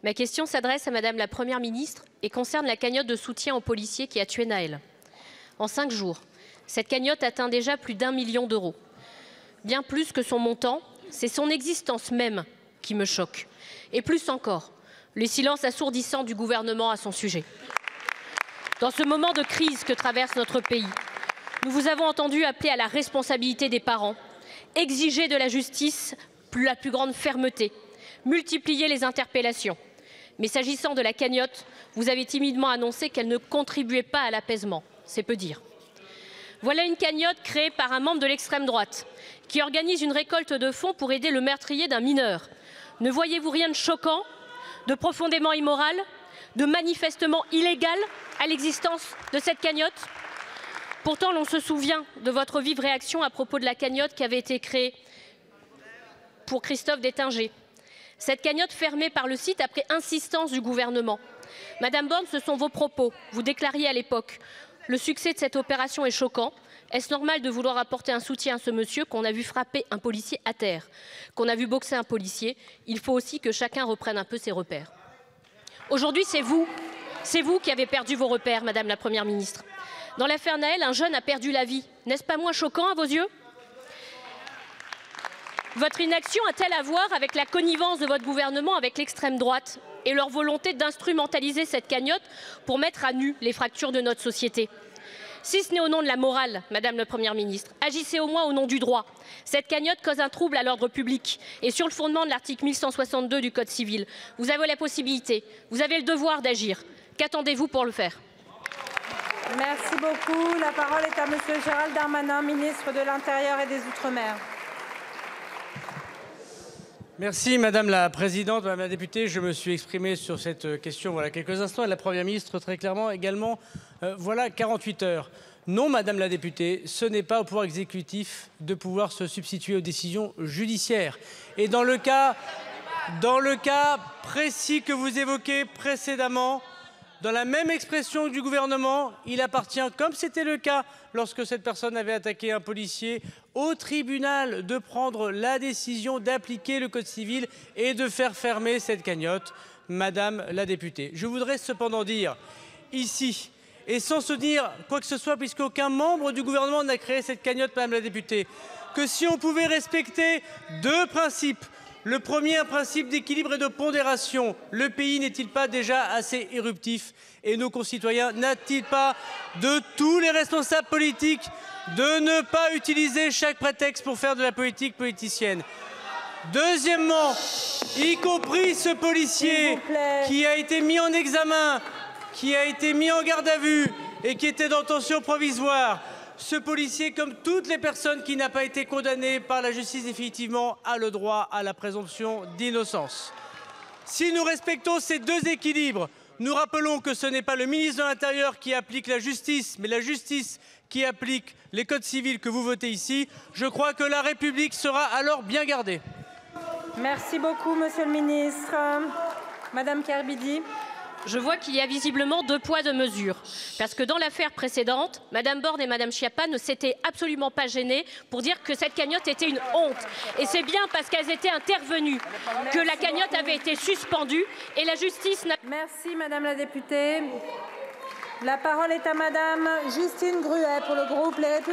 Ma question s'adresse à Madame la Première ministre et concerne la cagnotte de soutien aux policiers qui a tué Naël. En 5 jours, cette cagnotte atteint déjà plus d'1 million d'euros. Bien plus que son montant, c'est son existence même qui me choque. Et plus encore, les silences assourdissants du gouvernement à son sujet. Dans ce moment de crise que traverse notre pays, nous vous avons entendu appeler à la responsabilité des parents, exiger de la justice la plus grande fermeté, multiplier les interpellations. Mais s'agissant de la cagnotte, vous avez timidement annoncé qu'elle ne contribuait pas à l'apaisement. C'est peu dire. Voilà une cagnotte créée par un membre de l'extrême droite qui organise une récolte de fonds pour aider le meurtrier d'un mineur. Ne voyez-vous rien de choquant, de profondément immoral, de manifestement illégal à l'existence de cette cagnotte? Pourtant, l'on se souvient de votre vive réaction à propos de la cagnotte qui avait été créée pour Christophe Détinger. Cette cagnotte fermée par le site après insistance du gouvernement. Madame Borne, ce sont vos propos. Vous déclariez à l'époque: le succès de cette opération est choquant. Est-ce normal de vouloir apporter un soutien à ce monsieur qu'on a vu frapper un policier à terre, qu'on a vu boxer un policier? Il faut aussi que chacun reprenne un peu ses repères. Aujourd'hui, c'est vous qui avez perdu vos repères, Madame la Première ministre. Dans l'affaire Naël, un jeune a perdu la vie. N'est-ce pas moins choquant à vos yeux? Votre inaction a-t-elle à voir avec la connivence de votre gouvernement avec l'extrême droite et leur volonté d'instrumentaliser cette cagnotte pour mettre à nu les fractures de notre société? Si ce n'est au nom de la morale, Madame la Première ministre, agissez au moins au nom du droit. Cette cagnotte cause un trouble à l'ordre public et sur le fondement de l'article 1162 du Code civil. Vous avez la possibilité, vous avez le devoir d'agir. Qu'attendez-vous pour le faire? Merci beaucoup. La parole est à Monsieur Gérald Darmanin, ministre de l'Intérieur et des Outre-mer. Merci Madame la Présidente. Madame la députée, je me suis exprimé sur cette question voilà quelques instants et la Première ministre très clairement également voilà 48 heures. Non Madame la députée, ce n'est pas au pouvoir exécutif de pouvoir se substituer aux décisions judiciaires. Et dans le cas précis que vous évoquez précédemment, dans la même expression du gouvernement, il appartient, comme c'était le cas lorsque cette personne avait attaqué un policier, au tribunal de prendre la décision d'appliquer le Code civil et de faire fermer cette cagnotte, Madame la députée. Je voudrais cependant dire ici, et sans se dire quoi que ce soit, puisqu'aucun membre du gouvernement n'a créé cette cagnotte, Madame la députée, que si on pouvait respecter 2 principes. Le premier, un principe d'équilibre et de pondération. Le pays n'est-il pas déjà assez éruptif? Et nos concitoyens n'a-t-il pas de tous les responsables politiques de ne pas utiliser chaque prétexte pour faire de la politique politicienne? Deuxièmement, y compris ce policier qui a été mis en examen, qui a été mis en garde à vue et qui était en détention provisoire. Ce policier, comme toutes les personnes qui n'ont pas été condamnées par la justice définitivement, a le droit à la présomption d'innocence. Si nous respectons ces 2 équilibres, nous rappelons que ce n'est pas le ministre de l'Intérieur qui applique la justice, mais la justice qui applique les codes civils que vous votez ici. Je crois que la République sera alors bien gardée. Merci beaucoup, Monsieur le ministre. Madame Kerbidi. Je vois qu'il y a visiblement 2 poids 2 mesures. Parce que dans l'affaire précédente, Madame Borne et Madame Schiappa ne s'étaient absolument pas gênées pour dire que cette cagnotte était une honte. Et c'est bien parce qu'elles étaient intervenues que la cagnotte avait été suspendue et la justice n'a... Merci Madame la députée. La parole est à Madame Justine Gruet pour le groupe Les Républicains.